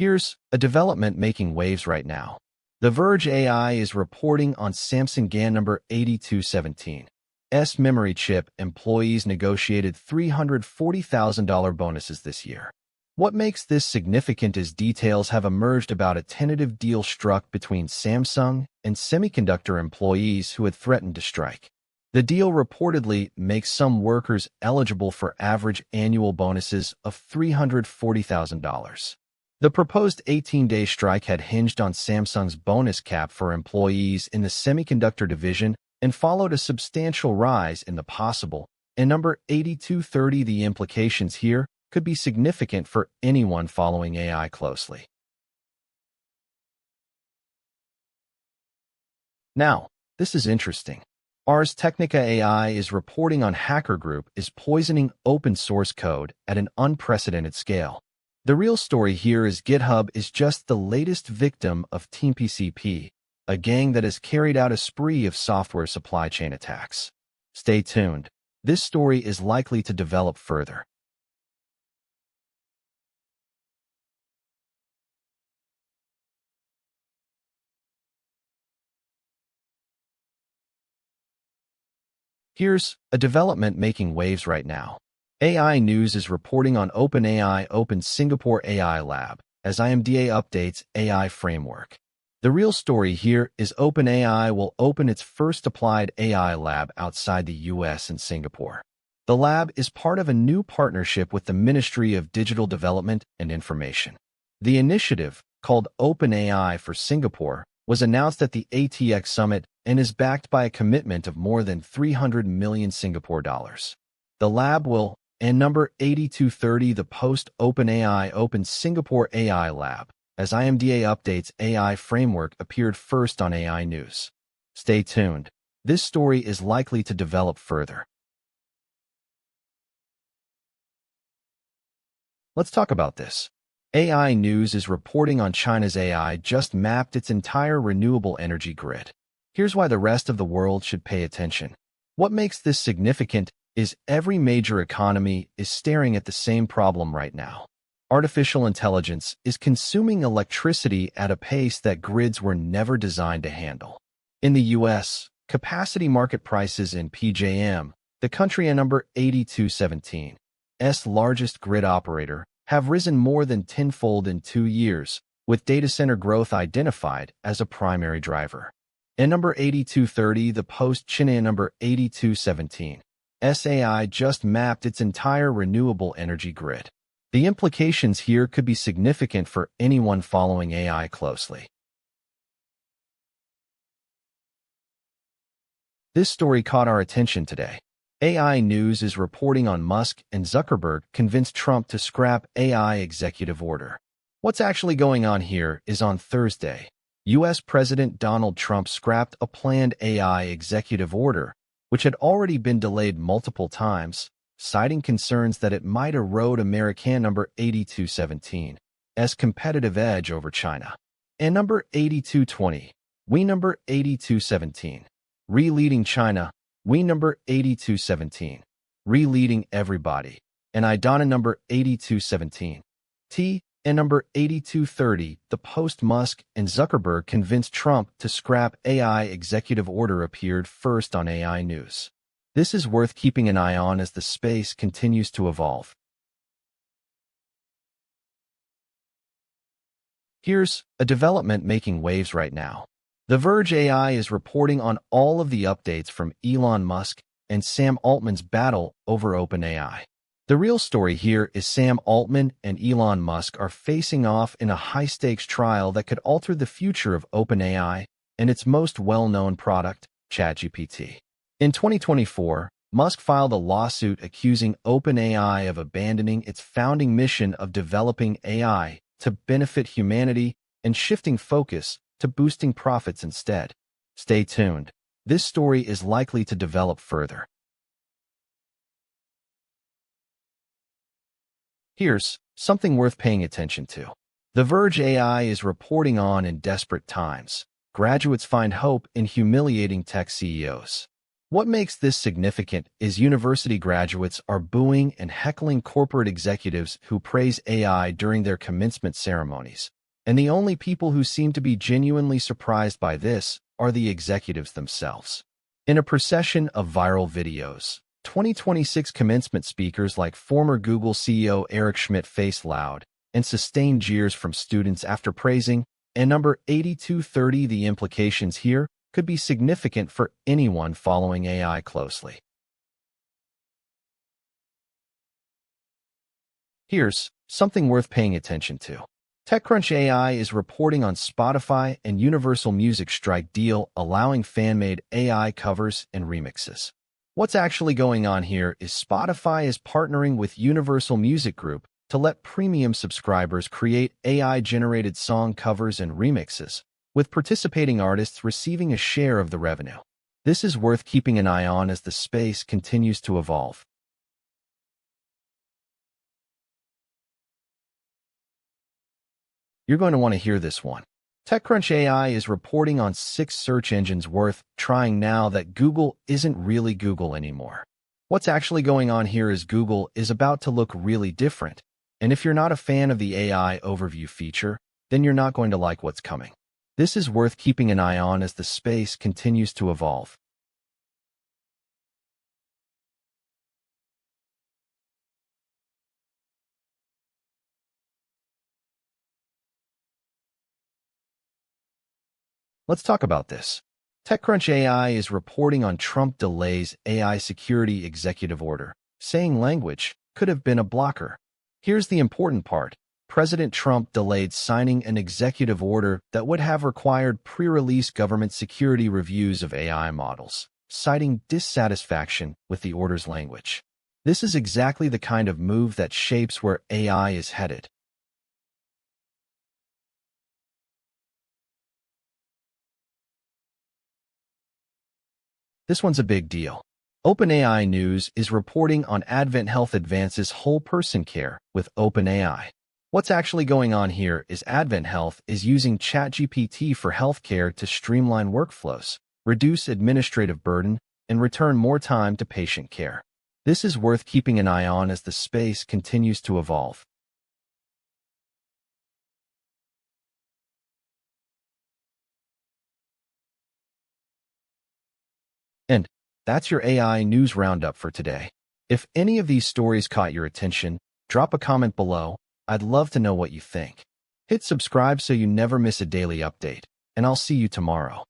Here's a development making waves right now. The Verge AI is reporting on Samsung GAN number 8217's memory chip employees negotiated $340,000 bonuses this year. What makes this significant is details have emerged about a tentative deal struck between Samsung and semiconductor employees who had threatened to strike. The deal reportedly makes some workers eligible for average annual bonuses of $340,000. The proposed 18-day strike had hinged on Samsung's bonus cap for employees in the semiconductor division and followed a substantial rise in the possible and number 8230. The implications here could be significant for anyone following AI closely. Now, this is interesting. Ars Technica AI is reporting on hacker group is poisoning open source code at an unprecedented scale. The real story here is GitHub is just the latest victim of Team PCP, a gang that has carried out a spree of software supply chain attacks. Stay tuned. This story is likely to develop further. Here's a development making waves right now. AI News is reporting on OpenAI Open Singapore AI Lab as IMDA updates AI framework. The real story here is OpenAI will open its first applied AI lab outside the US and Singapore. The lab is part of a new partnership with the Ministry of Digital Development and Information. The initiative, called OpenAI for Singapore, was announced at the ATX Summit and is backed by a commitment of more than 300 million Singapore dollars. The lab will, and number 8230, the post-OpenAI Open Singapore AI Lab, as IMDA updates AI framework appeared first on AI News. Stay tuned. This story is likely to develop further. Let's talk about this. AI News is reporting on China's AI just mapped its entire renewable energy grid. Here's why the rest of the world should pay attention. What makes this significant is every major economy is staring at the same problem right now. Artificial intelligence is consuming electricity at a pace that grids were never designed to handle. In the US, capacity market prices in PJM, the country at number 8217's largest grid operator, have risen more than tenfold in 2 years, with data center growth identified as a primary driver. And number 8230, the post-China number 8217's AI just mapped its entire renewable energy grid. The implications here could be significant for anyone following AI closely. This story caught our attention today. AI News is reporting on Musk and Zuckerberg convinced Trump to scrap AI executive order. What's actually going on here is on Thursday, U.S. President Donald Trump scrapped a planned AI executive order, which had already been delayed multiple times, citing concerns that it might erode American number 8217's competitive edge over China. And number 8220, we number 8217, re-leading China, we number 8217, re-leading everybody, and IDONA number 8217. T and number 8230, the post-Musk and Zuckerberg convinced Trump to scrap AI executive order appeared first on AI News. This is worth keeping an eye on as the space continues to evolve. Here's a development making waves right now. The Verge AI is reporting on all of the updates from Elon Musk and Sam Altman's battle over OpenAI. The real story here is Sam Altman and Elon Musk are facing off in a high-stakes trial that could alter the future of OpenAI and its most well-known product, ChatGPT. In 2024, Musk filed a lawsuit accusing OpenAI of abandoning its founding mission of developing AI to benefit humanity and shifting focus to boosting profits instead. Stay tuned. This story is likely to develop further. Here's something worth paying attention to. The Verge AI is reporting on in desperate times. Graduates find hope in humiliating tech CEOs. What makes this significant is university graduates are booing and heckling corporate executives who praise AI during their commencement ceremonies. And the only people who seem to be genuinely surprised by this are the executives themselves. In a procession of viral videos, 2026 commencement speakers like former Google CEO Eric Schmidt faced loud and sustained jeers from students after praising, and number 8230. The implications here could be significant for anyone following AI closely. Here's something worth paying attention to. TechCrunch AI is reporting on Spotify and Universal Music strike deal allowing fan-made AI covers and remixes. What's actually going on here is Spotify is partnering with Universal Music Group to let premium subscribers create AI-generated song covers and remixes, with participating artists receiving a share of the revenue. This is worth keeping an eye on as the space continues to evolve. You're going to want to hear this one. TechCrunch AI is reporting on 6 search engines worth trying now that Google isn't really Google anymore. What's actually going on here is Google is about to look really different. And if you're not a fan of the AI overview feature, then you're not going to like what's coming. This is worth keeping an eye on as the space continues to evolve. Let's talk about this. TechCrunch AI is reporting on Trump delays AI security executive order, saying language could have been a blocker. Here's the important part. President Trump delayed signing an executive order that would have required pre-release government security reviews of AI models, citing dissatisfaction with the order's language. This is exactly the kind of move that shapes where AI is headed. This one's a big deal. OpenAI News is reporting on AdventHealth advances whole person care with OpenAI. What's actually going on here is AdventHealth is using ChatGPT for healthcare to streamline workflows, reduce administrative burden, and return more time to patient care. This is worth keeping an eye on as the space continues to evolve. And that's your AI news roundup for today. If any of these stories caught your attention, drop a comment below. I'd love to know what you think. Hit subscribe so you never miss a daily update, and I'll see you tomorrow.